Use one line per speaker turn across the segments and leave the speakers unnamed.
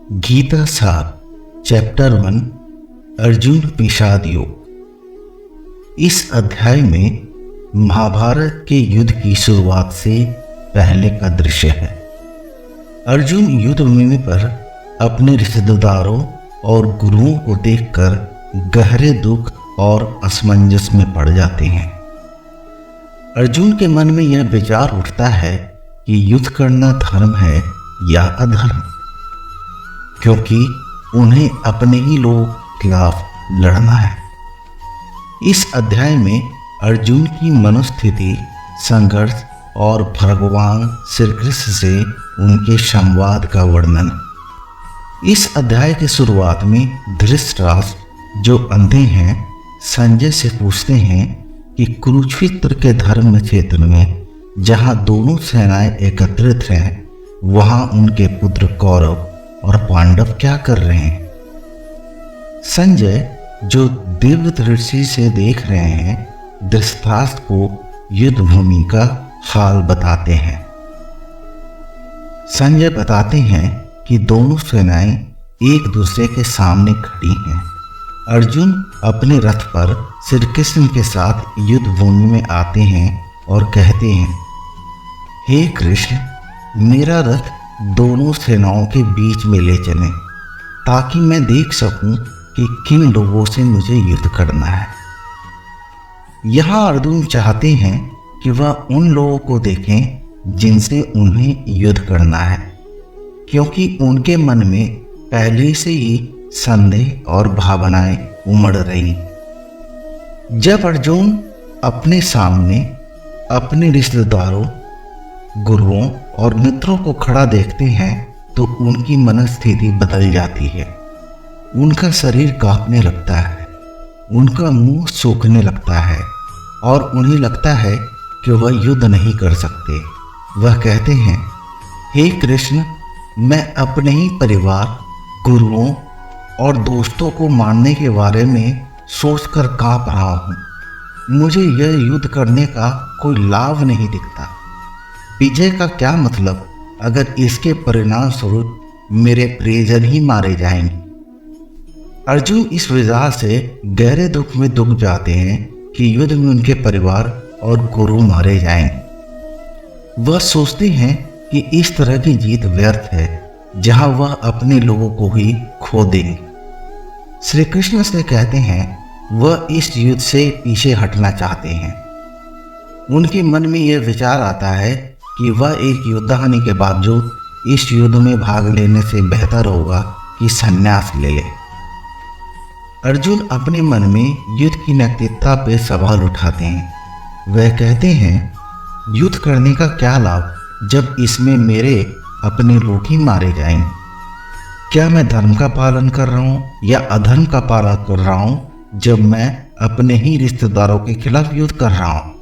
गीता सार चैप्टर 1 अर्जुन विषाद योग। इस अध्याय में महाभारत के युद्ध की शुरुआत से पहले का दृश्य है। अर्जुन युद्ध भूमि पर अपने रिश्तेदारों और गुरुओं को देखकर गहरे दुख और असमंजस में पड़ जाते हैं। अर्जुन के मन में यह विचार उठता है कि युद्ध करना धर्म है या अधर्म, क्योंकि उन्हें अपने ही लोगों के खिलाफ लड़ना है। इस अध्याय में अर्जुन की मनोस्थिति, संघर्ष और भगवान श्री कृष्ण से उनके संवाद का वर्णन। इस अध्याय की शुरुआत में धृतराष्ट्र जो अंधे हैं संजय से पूछते हैं कि कुरुक्षेत्र के धर्म क्षेत्र में जहां दोनों सेनाएं एकत्रित हैं वहां उनके पुत्र कौरव और पांडव क्या कर रहे हैं। संजय जो दिव्य दृष्टि से देख रहे हैं धृतराष्ट्र को युद्ध भूमि का हाल बताते हैं। संजय बताते हैं कि दोनों सेनाएं एक दूसरे के सामने खड़ी हैं। अर्जुन अपने रथ पर श्री कृष्ण के साथ युद्ध भूमि में आते हैं और कहते हैं, हे कृष्ण, मेरा रथ दोनों सेनाओं के बीच में ले चलें ताकि मैं देख सकूं कि किन लोगों से मुझे युद्ध करना है। यहां अर्जुन चाहते हैं कि वह उन लोगों को देखें जिनसे उन्हें युद्ध करना है, क्योंकि उनके मन में पहले से ही संदेह और भावनाएं उमड़ रही। जब अर्जुन अपने सामने अपने रिश्तेदारों, गुरुओं और मित्रों को खड़ा देखते हैं तो उनकी मनस्थिति बदल जाती है। उनका शरीर कांपने लगता है, उनका मुंह सूखने लगता है और उन्हें लगता है कि वह युद्ध नहीं कर सकते। वह कहते हैं, हे कृष्ण, मैं अपने ही परिवार, गुरुओं और दोस्तों को मारने के बारे में सोचकर कांप रहा हूँ। मुझे यह युद्ध करने का कोई लाभ नहीं दिखता। विजय का क्या मतलब अगर इसके परिणाम स्वरूप मेरे प्रियजन ही मारे जाएंगे। अर्जुन इस वजह से गहरे दुख में डूब जाते हैं कि युद्ध में उनके परिवार और गुरु मारे जाएंगे। वह सोचते हैं कि इस तरह की जीत व्यर्थ है जहां वह अपने लोगों को ही खो देंगे। श्री कृष्ण से कहते हैं वह इस युद्ध से पीछे हटना चाहते हैं। उनके मन में यह विचार आता है कि वह एक योद्धा होने के बावजूद इस युद्ध में भाग लेने से बेहतर होगा कि संन्यास ले ले। अर्जुन अपने मन में युद्ध की नैतिकता पे सवाल उठाते हैं। वह कहते हैं, युद्ध करने का क्या लाभ जब इसमें मेरे अपने लोग ही मारे जाएंगे। क्या मैं धर्म का पालन कर रहा हूँ या अधर्म का पालन कर रहा हूँ जब मैं अपने ही रिश्तेदारों के खिलाफ युद्ध कर रहा हूँ।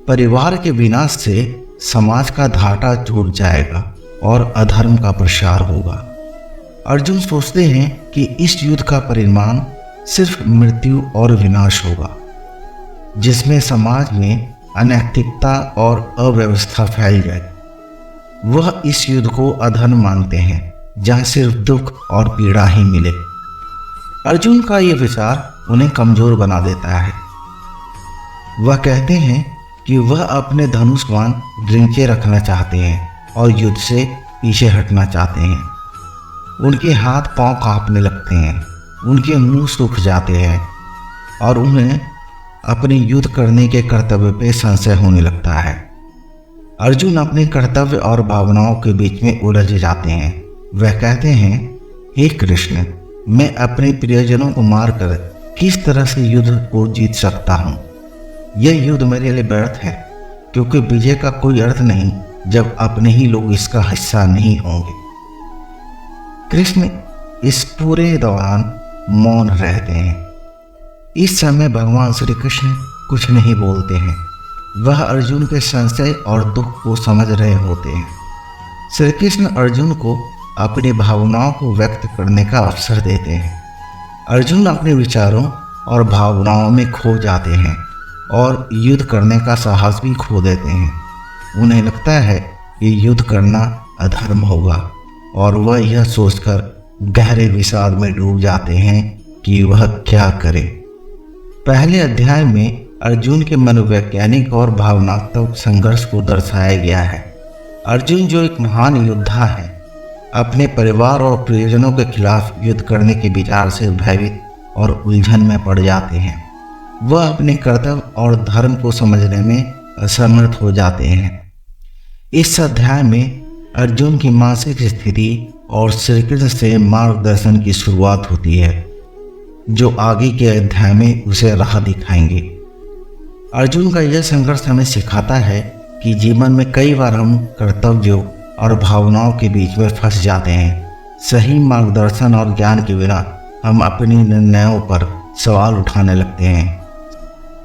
परिवार के विनाश से समाज का धाटा टूट जाएगा और अधर्म का प्रसार होगा। अर्जुन सोचते हैं कि इस युद्ध का परिणाम सिर्फ मृत्यु और विनाश होगा, जिसमें समाज में अनैतिकता और अव्यवस्था फैल जाए। वह इस युद्ध को अधर्म मानते हैं जहां सिर्फ दुख और पीड़ा ही मिले। अर्जुन का यह विचार उन्हें कमजोर बना देता है। वह कहते हैं कि वह अपने धनुष बाण नीचे रखना चाहते हैं और युद्ध से पीछे हटना चाहते हैं। उनके हाथ पांव कांपने लगते हैं, उनके मुंह सूख जाते हैं और उन्हें अपने युद्ध करने के कर्तव्य पे संशय होने लगता है। अर्जुन अपने कर्तव्य और भावनाओं के बीच में उलझ जाते हैं। वह कहते हैं, हे कृष्ण, मैं अपने प्रियजनों को मारकर किस तरह से युद्ध को जीत सकता हूँ। यह युद्ध मेरे लिए व्यर्थ है, क्योंकि विजय का कोई अर्थ नहीं जब अपने ही लोग इसका हिस्सा नहीं होंगे। कृष्ण इस पूरे दौरान मौन रहते हैं। इस समय भगवान श्री कृष्ण कुछ नहीं बोलते हैं। वह अर्जुन के संशय और दुख को समझ रहे होते हैं। श्री कृष्ण अर्जुन को अपनी भावनाओं को व्यक्त करने का अवसर देते हैं। अर्जुन अपने विचारों और भावनाओं में खो जाते हैं और युद्ध करने का साहस भी खो देते हैं। उन्हें लगता है कि युद्ध करना अधर्म होगा और वह यह सोचकर गहरे विषाद में डूब जाते हैं कि वह क्या करे। पहले अध्याय में अर्जुन के मनोवैज्ञानिक और भावनात्मक संघर्ष को दर्शाया गया है। अर्जुन, जो एक महान योद्धा है, अपने परिवार और प्रियजनों के खिलाफ युद्ध करने के विचार से भयभीत और उलझन में पड़ जाते हैं। वह अपने कर्तव्य और धर्म को समझने में असमर्थ हो जाते हैं। इस अध्याय में अर्जुन की मानसिक स्थिति और श्री कृष्ण से मार्गदर्शन की शुरुआत होती है, जो आगे के अध्याय में उसे राह दिखाएंगे। अर्जुन का यह संघर्ष हमें सिखाता है कि जीवन में कई बार हम कर्तव्यों और भावनाओं के बीच में फंस जाते हैं। सही मार्गदर्शन और ज्ञान के बिना हम अपनी निर्णयों पर सवाल उठाने लगते हैं।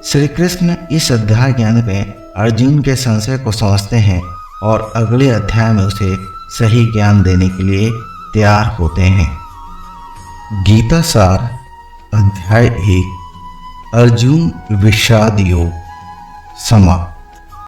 श्री कृष्ण इस अध्याय ज्ञान में अर्जुन के संशय को समझते हैं और अगले अध्याय में उसे सही ज्ञान देने के लिए तैयार होते हैं। गीता सार अध्याय 1 अर्जुन विषाद योग समाप्त।